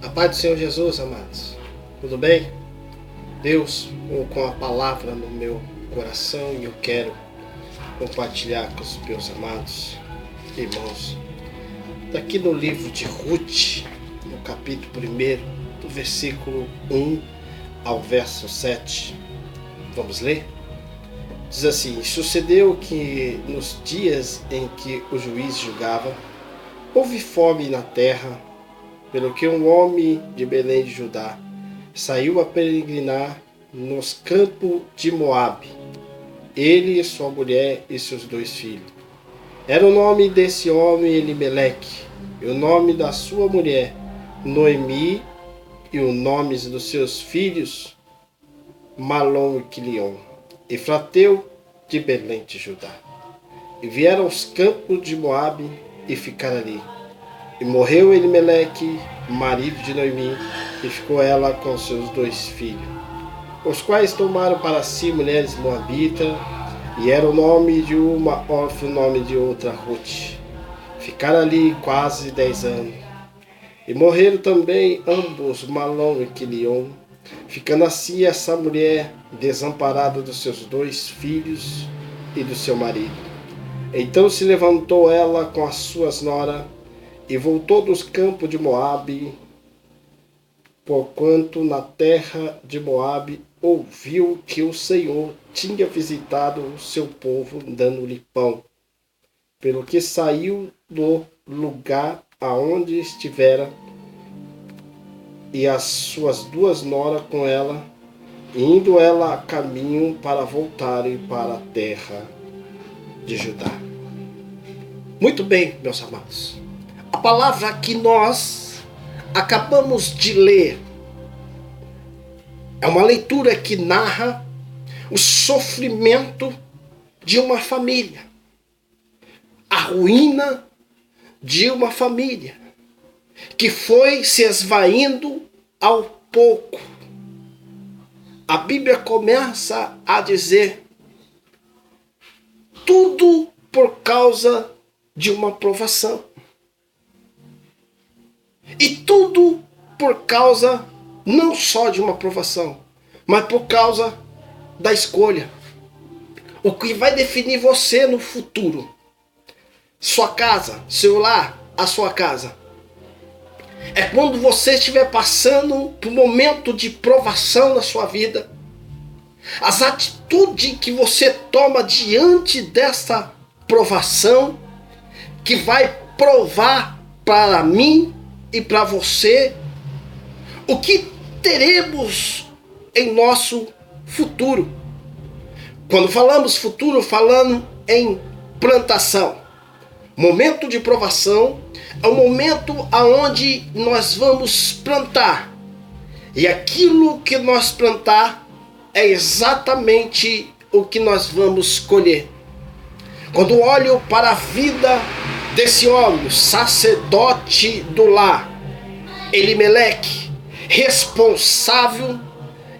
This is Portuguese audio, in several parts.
A paz do Senhor Jesus, amados. Tudo bem? Deus, com a palavra no meu coração, e eu quero compartilhar com os meus amados irmãos. Daqui no livro de Ruth, no capítulo 1, do versículo 1 ao verso 7. Vamos ler? Diz assim: sucedeu que nos dias em que o juiz julgava, houve fome na terra, pelo que um homem de Belém de Judá saiu a peregrinar nos campos de Moabe, ele, sua mulher e seus 2 filhos. Era o nome desse homem Elimeleque, e o nome da sua mulher Noemi, e os nomes dos seus filhos Malom e Quilion, Efrateu de Belém de Judá. E vieram aos campos de Moabe e ficaram ali. E morreu Elimeleque, marido de Noemi, e ficou ela com seus 2 filhos, os quais tomaram para si mulheres moabitas, e era o nome de uma órfã, o nome de outra Ruth. Ficaram ali quase 10 anos. E morreram também ambos, Malom e Quilion, ficando assim essa mulher desamparada dos seus 2 filhos e do seu marido. Então se levantou ela com as suas noras, e voltou dos campos de Moabe, porquanto na terra de Moabe ouviu que o Senhor tinha visitado o seu povo, dando-lhe pão, pelo que saiu do lugar aonde estivera, e as suas 2 noras com ela, indo ela a caminho para voltarem para a terra de Judá. Muito bem, meus amados. A palavra que nós acabamos de ler é uma leitura que narra o sofrimento de uma família, a ruína de uma família que foi se esvaindo ao pouco. A Bíblia começa a dizer: tudo por causa de uma provação. E tudo por causa não só de uma provação, mas por causa da escolha. O que vai definir você no futuro, sua casa, seu lar, a sua casa, é quando você estiver passando por um momento de provação na sua vida. As atitudes que você toma diante dessa provação, que vai provar para mim e para você o que teremos em nosso futuro. Quando falamos futuro, falando em plantação. Momento de provação é o momento aonde nós vamos plantar. E aquilo que nós plantar é exatamente o que nós vamos colher. Quando olho para a vida desse homem, sacerdote do lar, Elimeleque, responsável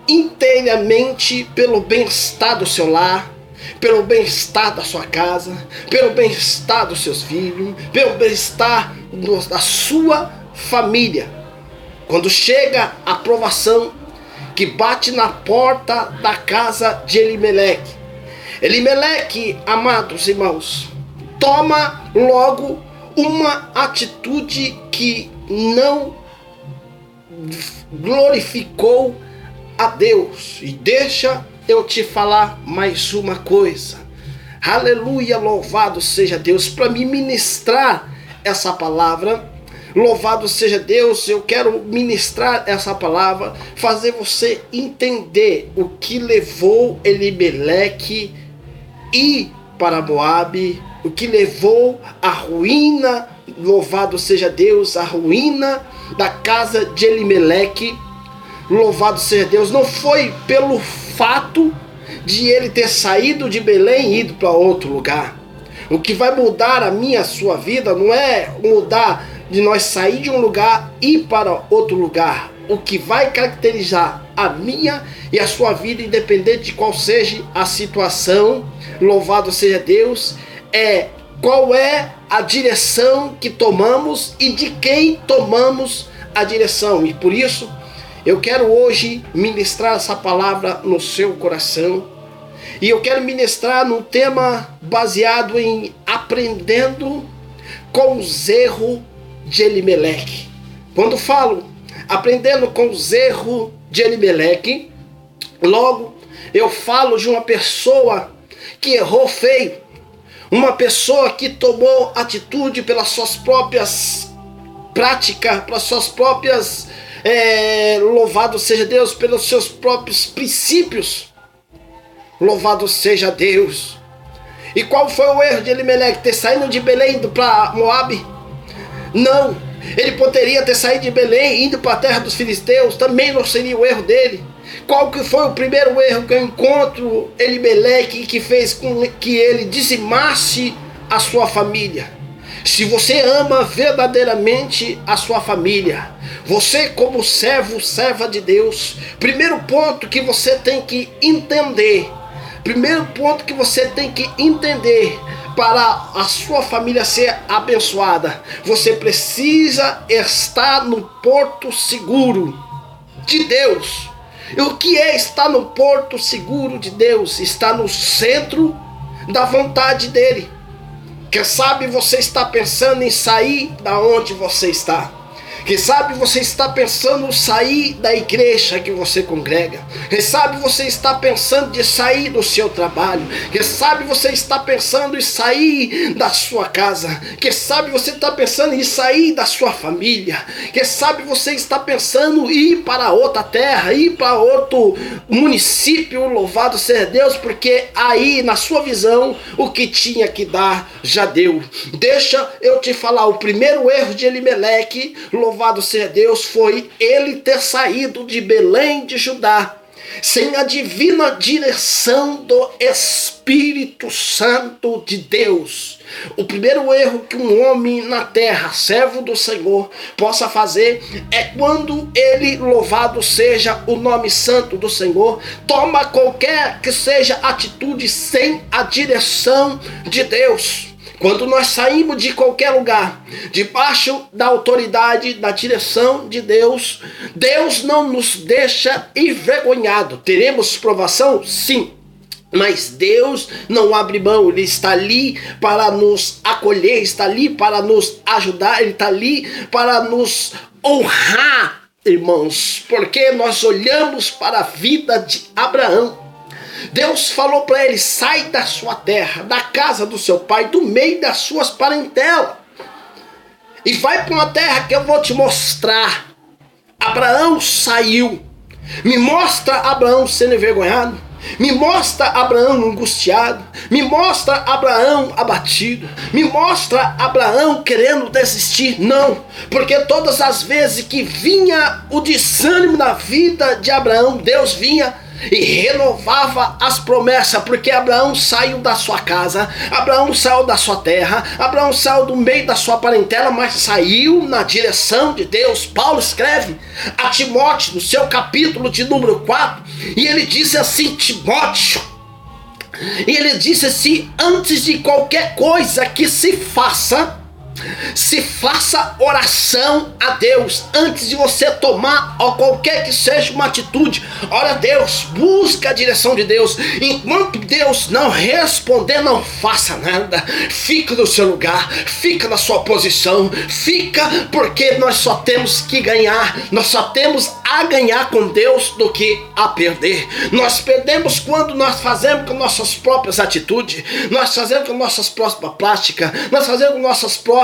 inteiramente pelo bem-estar do seu lar, pelo bem-estar da sua casa, pelo bem-estar dos seus filhos, pelo bem-estar da sua família. Quando chega a provação que bate na porta da casa de Elimeleque, Elimeleque, amados irmãos, toma logo uma atitude que não glorificou a Deus. E deixa eu te falar mais uma coisa. Aleluia, louvado seja Deus, para me ministrar essa palavra. Louvado seja Deus, eu quero ministrar essa palavra, fazer você entender o que levou Elimeleque ir para Moabe, o que levou a ruína, louvado seja Deus, a ruína da casa de Elimeleque. Louvado seja Deus, não foi pelo fato de ele ter saído de Belém e ido para outro lugar. O que vai mudar a minha, a sua vida, não é mudar de nós sair de um lugar e ir para outro lugar. O que vai caracterizar a minha e a sua vida, independente de qual seja a situação, louvado seja Deus, é qual é a direção que tomamos e de quem tomamos a direção. E por isso, eu quero hoje ministrar essa palavra no seu coração. E eu quero ministrar num tema baseado em aprendendo com os erros de Elimeleque. Quando falo aprendendo com os erros de Elimeleque, logo eu falo de uma pessoa que errou feio. Uma pessoa que tomou atitude pelas suas próprias práticas, pelas suas próprias, louvado seja Deus, pelos seus próprios princípios. Louvado seja Deus. E qual foi o erro de Elimeleque? Ter saído de Belém indo para Moabe? Não. Ele poderia ter saído de Belém indo para a terra dos filisteus. Também não seria o erro dele. Qual que foi o primeiro erro que eu encontro Elimeleque que fez com que ele dizimasse a sua família? Se você ama verdadeiramente a sua família, você como servo, serva de Deus, primeiro ponto que você tem que entender, para a sua família ser abençoada, você precisa estar no porto seguro de Deus. E o que é estar no porto seguro de Deus? Está no centro da vontade dele. Quem sabe você está pensando em sair da onde você está. Quem sabe você está pensando em sair da igreja que você congrega. Quem sabe você está pensando de sair do seu trabalho. Quem sabe você está pensando em sair da sua casa. Quem sabe você está pensando em sair da sua família. Quem sabe você está pensando em ir para outra terra, ir para outro município, louvado seja Deus, porque aí na sua visão o que tinha que dar já deu. Deixa eu te falar, o primeiro erro de Elimeleque, louvado seja Deus, foi ele ter saído de Belém de Judá sem a divina direção do Espírito Santo de Deus. O primeiro erro que um homem na terra, servo do Senhor, possa fazer é quando ele, louvado seja o nome santo do Senhor, toma qualquer que seja atitude sem a direção de Deus. Quando nós saímos de qualquer lugar, debaixo da autoridade, da direção de Deus, Deus não nos deixa envergonhado. Teremos provação? Sim. Mas Deus não abre mão, Ele está ali para nos acolher, está ali para nos ajudar, Ele está ali para nos honrar, irmãos. Porque nós olhamos para a vida de Abraão. Deus falou para ele: sai da sua terra, da casa do seu pai, do meio das suas parentelas, e vai para uma terra que eu vou te mostrar. Abraão saiu. Me mostra Abraão sendo envergonhado. Me mostra Abraão angustiado. Me mostra Abraão abatido. Me mostra Abraão querendo desistir. Não, porque todas as vezes que vinha o desânimo na vida de Abraão, Deus vinha e renovava as promessas, porque Abraão saiu da sua casa, Abraão saiu da sua terra, Abraão saiu do meio da sua parentela, mas saiu na direção de Deus. Paulo escreve a Timóteo, no seu capítulo de número 4, e ele diz assim: Timóteo, e ele disse assim: antes de qualquer coisa que se faça oração a Deus. Antes de você tomar qualquer que seja uma atitude, ora a Deus, busca a direção de Deus. Enquanto Deus não responder, não faça nada. Fica no seu lugar, fica na sua posição, fica, porque nós só temos que ganhar. Nós só temos a ganhar com Deus do que a perder. Nós perdemos quando nós fazemos com nossas próprias atitudes, nós fazemos com nossas próprias práticas, nós fazemos com nossas próprias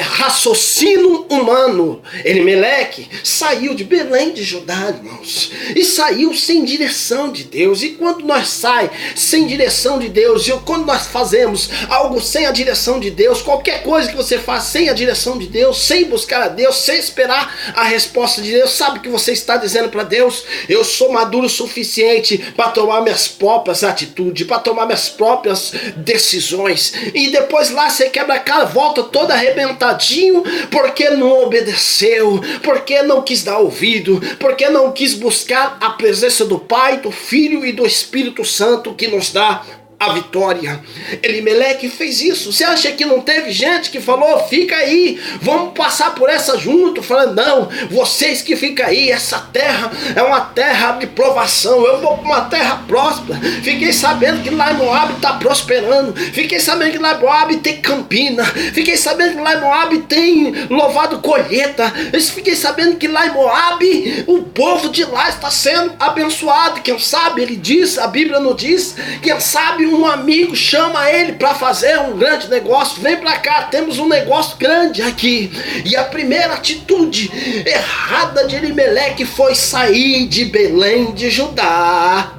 raciocínio humano. Elimeleque saiu de Belém de Judá, irmãos, e saiu sem direção de Deus. E quando nós saímos sem direção de Deus, e quando nós fazemos algo sem a direção de Deus, qualquer coisa que você faz sem a direção de Deus, sem buscar a Deus, sem esperar a resposta de Deus, sabe o que você está dizendo para Deus? Eu sou maduro o suficiente para tomar minhas próprias atitudes, para tomar minhas próprias decisões. E depois lá você quebra a cara, volta todo arrebentadinho, porque não obedeceu, porque não quis dar ouvido, porque não quis buscar a presença do Pai, do Filho e do Espírito Santo, que nos dá a vitória. Elimeleque fez isso. Você acha que não teve gente que falou, fica aí, vamos passar por essa junto? Falando, não, vocês que ficam aí, essa terra é uma terra de provação, eu vou para uma terra próspera. Fiquei sabendo que lá em Moab está prosperando, fiquei sabendo que lá em Moab tem campina, fiquei sabendo que lá em Moab tem louvado colheita, fiquei sabendo que lá em Moab o povo de lá está sendo abençoado. Quem sabe, ele diz, a Bíblia não diz, quem sabe um amigo chama ele para fazer um grande negócio, vem para cá, temos um negócio grande aqui. E a primeira atitude errada de Elimeleque foi sair de Belém de Judá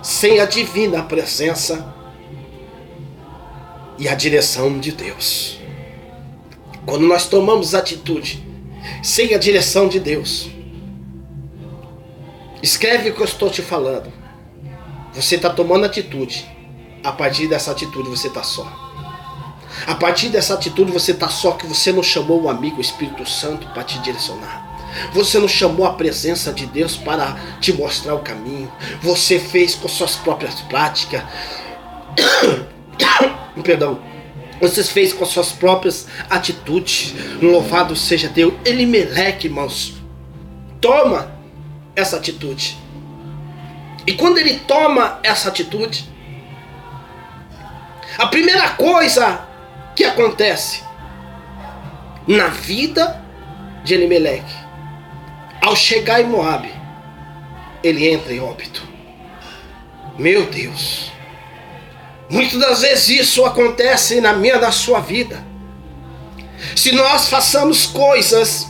sem a divina presença e a direção de Deus. Quando nós tomamos atitude sem a direção de Deus, escreve o que eu estou te falando. Você está tomando atitude. A partir dessa atitude você está só. A partir dessa atitude você está só, que você não chamou o amigo, o Espírito Santo, para te direcionar. Você não chamou a presença de Deus para te mostrar o caminho. Você fez com suas próprias práticas. Perdão. Você fez com suas próprias atitudes. Louvado seja Deus. Elimeleque, irmãos, toma essa atitude. E quando ele toma essa atitude, a primeira coisa que acontece na vida de Elimeleque, ao chegar em Moab, ele entra em óbito. Meu Deus, muitas das vezes isso acontece na minha, na sua vida. Se nós façamos coisas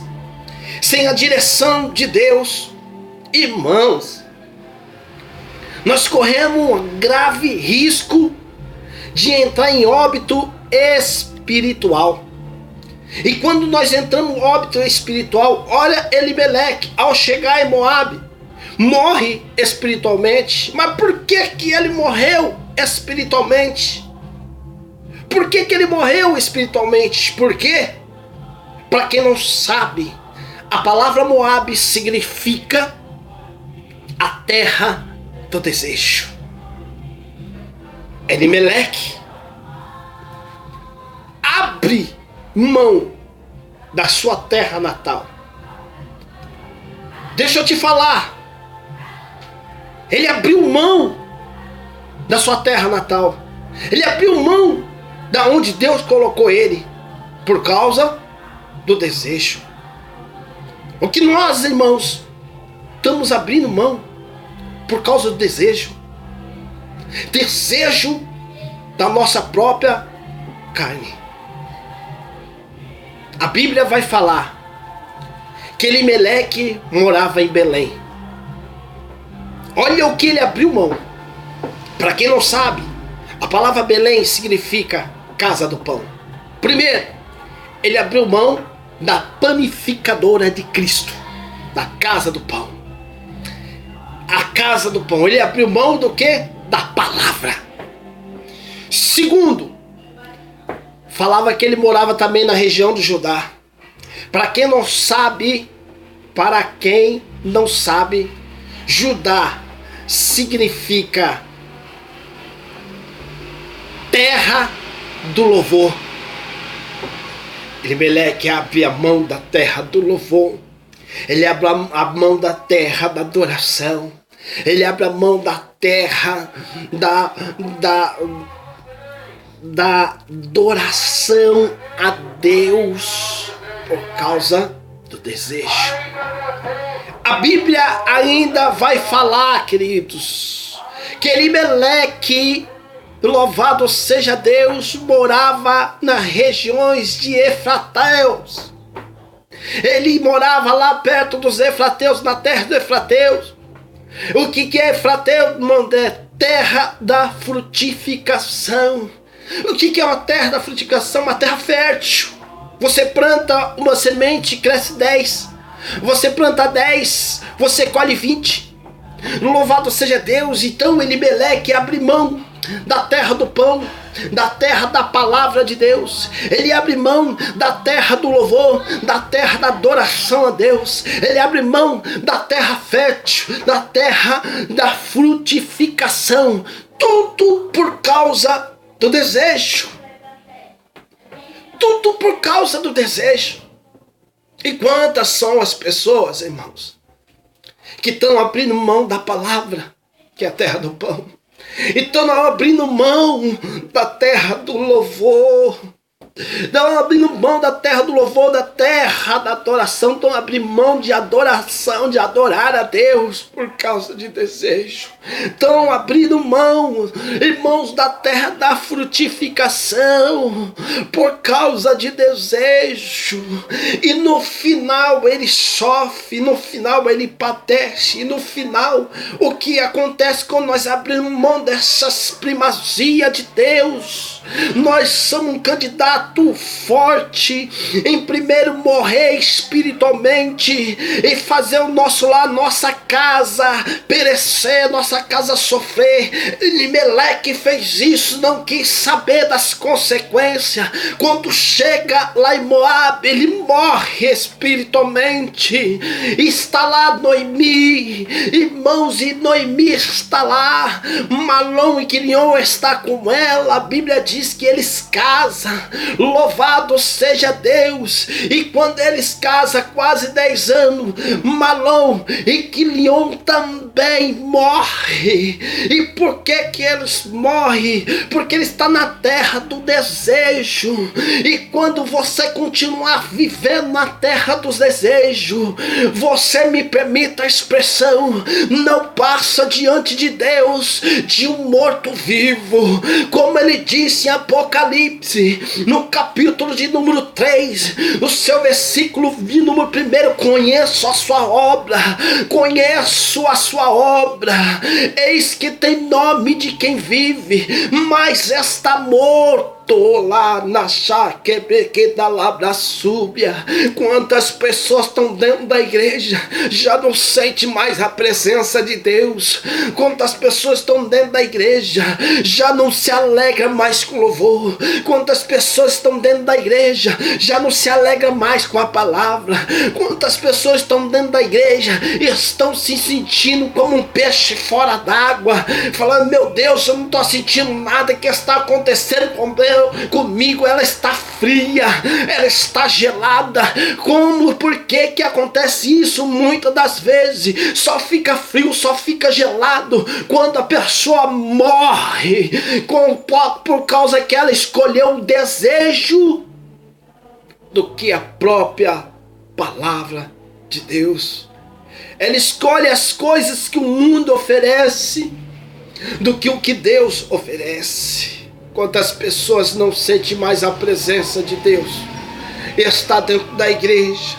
sem a direção de Deus, irmãos, nós corremos um grave risco de entrar em óbito espiritual. E quando nós entramos em óbito espiritual, olha Elimeleque, ao chegar em Moab, morre espiritualmente. Mas por que que ele morreu espiritualmente? Por que que ele morreu espiritualmente? Por quê? Para quem não sabe, a palavra Moab significa a terra do desejo. Elimeleque abre mão da sua terra natal. Deixa eu te falar, ele abriu mão da sua terra natal. Ele abriu mão da onde Deus colocou ele por causa do desejo. O que nós, irmãos, estamos abrindo mão por causa do desejo. Desejo da nossa própria carne. A Bíblia vai falar que Elimeleque morava em Belém. Olha o que ele abriu mão. Para quem não sabe, a palavra Belém significa casa do pão. Primeiro, ele abriu mão da panificadora de Cristo, da casa do pão. A casa do pão. Ele abriu mão do quê? Da palavra. Segundo, falava que ele morava também na região do Judá. Para quem não sabe, Judá significa terra do louvor. Elimeleque abre a mão da terra do louvor. Ele abre a mão da terra da adoração. Ele abre a mão da terra da adoração a Deus por causa do desejo. A Bíblia ainda vai falar, queridos, que Elimeleque, louvado seja Deus, morava nas regiões de Efrateus. Ele morava lá perto dos Efrateus, na terra dos Efrateus. O que é Efrateus, irmão? É terra da frutificação. O que é uma terra da frutificação? Uma terra fértil. Você planta uma semente, cresce 10. Você planta 10, você colhe 20. Louvado seja Deus. Então Elimeleque abre mão da terra do pão, da terra da palavra de Deus. Ele abre mão da terra do louvor, da terra da adoração a Deus. Ele abre mão da terra fértil, da terra da frutificação. Tudo por causa do desejo. Tudo por causa do desejo. E quantas são as pessoas, irmãos, que estão abrindo mão da palavra, que é a terra do pão, e estão abrindo mão da terra do louvor, estão abrindo mão da terra do louvor, da terra da adoração, estão abrindo mão de adoração, de adorar a Deus por causa de desejo. Estão abrindo mão, irmãos, da terra da frutificação por causa de desejo. E no final ele sofre, no final ele padece. E no final, o que acontece quando nós abrimos mão dessas primazias de Deus? Nós somos um candidato forte em primeiro morrer espiritualmente e fazer o nosso lar, nossa casa perecer, nossa casa sofrer. Elimeleque fez isso, não quis saber das consequências. Quando chega lá em Moabe, ele morre espiritualmente. Está lá Noemi, irmãos, e Noemi está lá. Malom e Quilion está com ela. A Bíblia diz que eles casam, louvado seja Deus. E quando eles casam, quase 10 anos, Malom e Quilion também morre. E por que que eles morrem? Porque ele está na terra do desejo. E quando você continuar vivendo na terra dos desejos, você, me permita a expressão, não passa diante de Deus de um morto vivo. Como ele disse em Apocalipse, no capítulo de número 3, no seu versículo de número 1, conheço a sua obra, conheço a sua obra, eis que tem nome de quem vive, mas está morto lá na chácara da labra súbia. Quantas pessoas estão dentro da igreja, já não sente mais a presença de Deus. Quantas pessoas estão dentro da igreja, já não se alegra mais com louvor. Quantas pessoas estão dentro da igreja, já não se alegra mais com a palavra. Quantas pessoas estão dentro da igreja e estão se sentindo como um peixe fora d'água, falando: meu Deus, eu não estou sentindo nada que está acontecendo comigo, ela está fria, ela está gelada. Como? Por que que acontece isso? Muitas das vezes só fica frio, só fica gelado quando a pessoa morre, por causa que ela escolheu o desejo do que a própria palavra de Deus. Ela escolhe as coisas que o mundo oferece do que o que Deus oferece. Quantas pessoas não sentem mais a presença de Deus? Está dentro da igreja,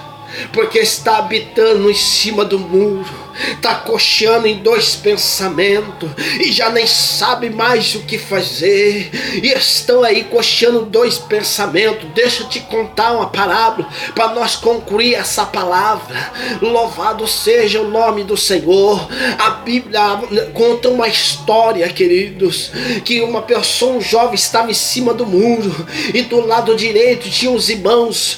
porque está habitando em cima do muro, está cocheando em dois pensamentos e já nem sabe mais o que fazer, e estão aí cocheando dois pensamentos. Deixa eu te contar uma parábola para nós concluir essa palavra. Louvado seja o nome do Senhor. A Bíblia conta uma história, queridos, que uma pessoa, um jovem, estava em cima do muro e do lado direito tinha os irmãos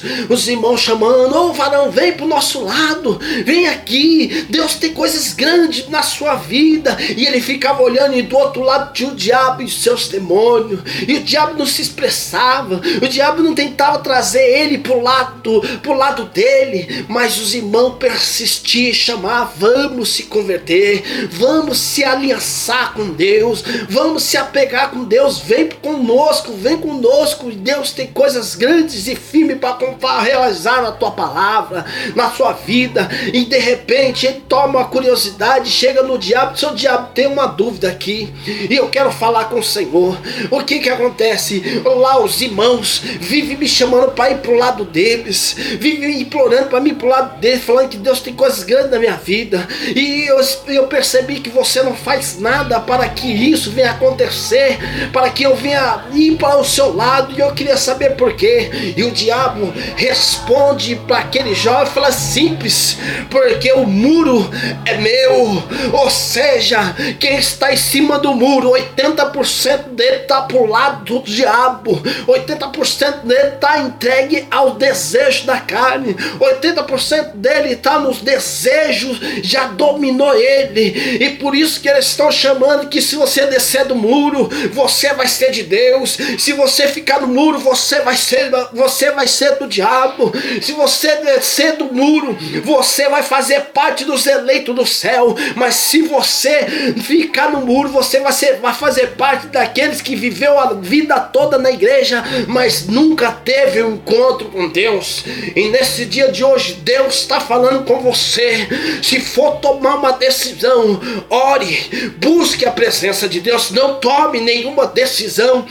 chamando: ô varão, vem pro nosso lado, vem aqui, Deus tem coisas grandes na sua vida. E ele ficava olhando, e do outro lado tinha o diabo e os seus demônios, e o diabo não se expressava, o diabo não tentava trazer ele pro lado dele, mas os irmãos persistiam e chamavam: vamos se converter, vamos se aliançar com Deus, vamos se apegar com Deus, vem conosco, Deus tem coisas grandes e firmes para realizar na tua palavra, na sua vida. E de repente ele toma uma curiosidade, chega no diabo: seu diabo, tem uma dúvida aqui e eu quero falar com o Senhor. O que acontece? Lá os irmãos vivem me chamando para ir pro lado deles, vivem implorando para mim ir pro lado deles, falando que Deus tem coisas grandes na minha vida, e eu percebi que você não faz nada para que isso venha acontecer, para que eu venha ir para o seu lado, e eu queria saber por quê. E o diabo responde para aquele jovem, fala: simples, porque o muro é meu. Ou seja, quem está em cima do muro, 80% dele está pro lado do diabo, 80% dele está entregue ao desejo da carne, 80% dele está nos desejos, já dominou ele. E por isso que eles estão chamando que se você descer do muro, você vai ser de Deus. Se você ficar no muro, você vai ser do diabo. Se você descer do muro, você vai fazer parte dos eleitos do céu. Mas se você ficar no muro, você vai fazer parte daqueles que viveu a vida toda na igreja, mas nunca teve um encontro com Deus. E nesse dia de hoje, Deus está falando com você. Se for tomar uma decisão, ore, busque a presença de Deus. Não tome nenhuma decisão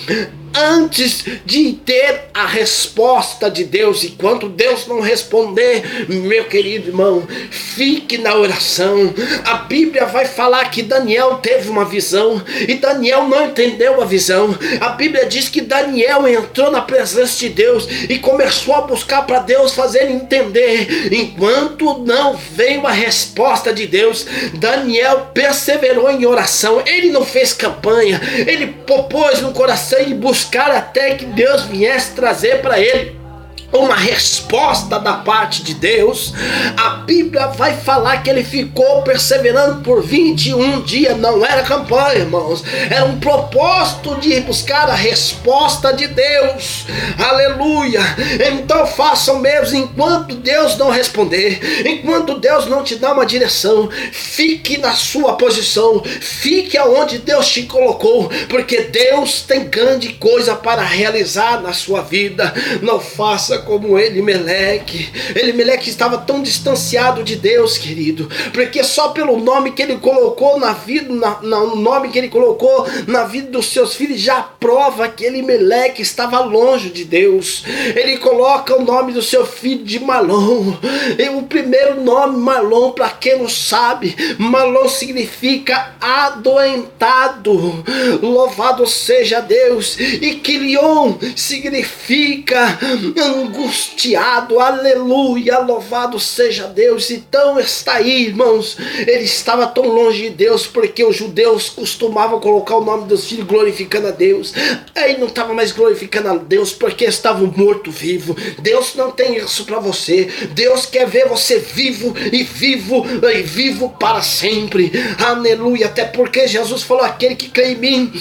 antes de ter a resposta de Deus. E quando Deus não responder, meu querido irmão, fique na oração. A Bíblia vai falar que Daniel teve uma visão e Daniel não entendeu a visão. A Bíblia diz que Daniel entrou na presença de Deus e começou a buscar para Deus fazer ele entender. Enquanto não veio a resposta de Deus, Daniel perseverou em oração. Ele não fez campanha, ele propôs no coração e buscar até que Deus viesse trazer para ele uma resposta da parte de Deus. A Bíblia vai falar que ele ficou perseverando por 21 dias. Não era campanha, irmãos, era um propósito de buscar a resposta de Deus. Aleluia. Então faça o mesmo. Enquanto Deus não responder, enquanto Deus não te dá uma direção, fique na sua posição, fique aonde Deus te colocou, porque Deus tem grande coisa para realizar na sua vida. Não faça como Elimeleque. Elimeleque estava tão distanciado de Deus, querido, porque só pelo nome que ele colocou na vida, no nome que ele colocou na vida dos seus filhos, já prova que Elimeleque estava longe de Deus. Ele coloca o nome do seu filho de Malom. E o primeiro nome, Malom, para quem não sabe, Malom significa adoentado. Louvado seja Deus. E Quilion significa angustiado. Aleluia, louvado seja Deus. Então está aí, irmãos, ele estava tão longe de Deus porque os judeus costumavam colocar o nome dos filhos glorificando a Deus. Aí não estava mais glorificando a Deus porque estavam morto-vivo. Deus não tem isso para você. Deus quer ver você vivo e vivo para sempre. Aleluia. Até porque Jesus falou: aquele que crê em mim,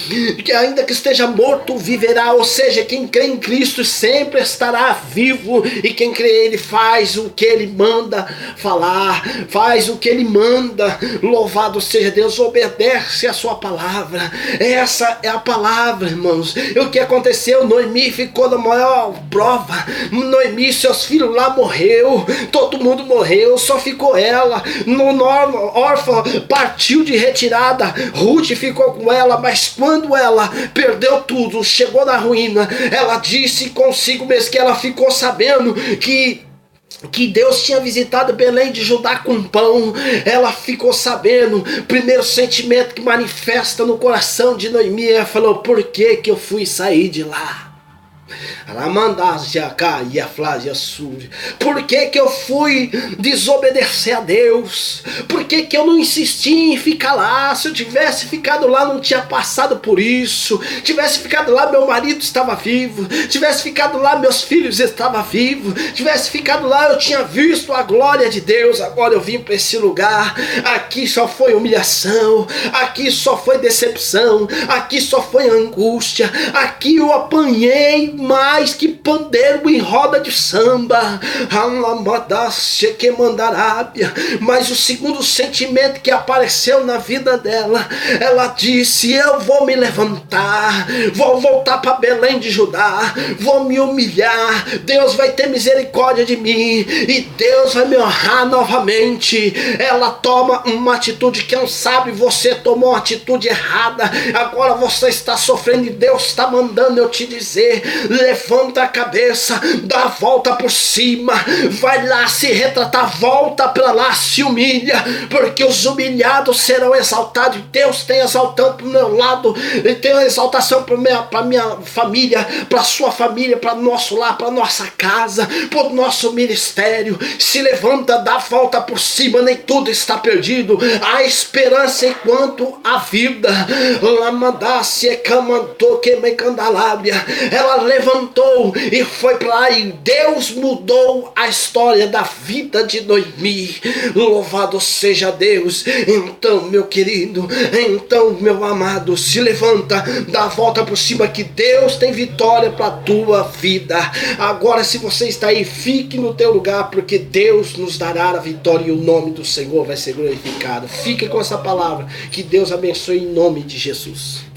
que ainda que esteja morto, viverá. Ou seja, quem crê em Cristo sempre estará vivo, e quem crê ele faz o que ele manda falar, faz o que ele manda. Louvado seja Deus, obedece a sua palavra. Essa é a palavra, irmãos. E o que aconteceu? Noemi ficou na maior prova. Noemi, seus filhos lá morreu, todo mundo morreu, só ficou ela. Órfã partiu de retirada, Ruth ficou com ela. Mas quando ela perdeu tudo, chegou na ruína, ela disse consigo mesmo que ela ficou sabendo que Deus tinha visitado Belém de Judá com pão. Ela ficou sabendo. Primeiro sentimento que manifesta no coração de Noemi, ela falou: por que eu fui sair de lá? Por que eu fui desobedecer a Deus? Por que eu não insisti em ficar lá? Se eu tivesse ficado lá, não tinha passado por isso. Tivesse ficado lá, meu marido estava vivo. Tivesse ficado lá, meus filhos estavam vivos. Tivesse ficado lá, eu tinha visto a glória de Deus. Agora eu vim para esse lugar. Aqui só foi humilhação, aqui só foi decepção, aqui só foi angústia. Aqui eu apanhei mais que pandeiro em roda de samba. Mas o segundo sentimento que apareceu na vida dela, ela disse: eu vou me levantar, vou voltar para Belém de Judá, vou me humilhar, Deus vai ter misericórdia de mim e Deus vai me honrar novamente. Ela toma uma atitude. Quem sabe você tomou uma atitude errada, agora você está sofrendo e Deus está mandando eu te dizer: levanta a cabeça, dá a volta por cima, vai lá se retratar, volta para lá, se humilha, porque os humilhados serão exaltados. Deus tem exaltando para o meu lado, e tem a exaltação para minha família, para a sua família, para nosso lar, para nossa casa, para o nosso ministério. Se levanta, dá a volta por cima, nem tudo está perdido. Há esperança enquanto a vida. Ela levantou e foi para lá, e Deus mudou a história da vida de Noemi. Louvado seja Deus. Então, meu querido, então, meu amado, se levanta, dá a volta por cima, que Deus tem vitória para a tua vida. Agora, se você está aí, fique no teu lugar, porque Deus nos dará a vitória e o nome do Senhor vai ser glorificado. Fique com essa palavra. Que Deus abençoe em nome de Jesus.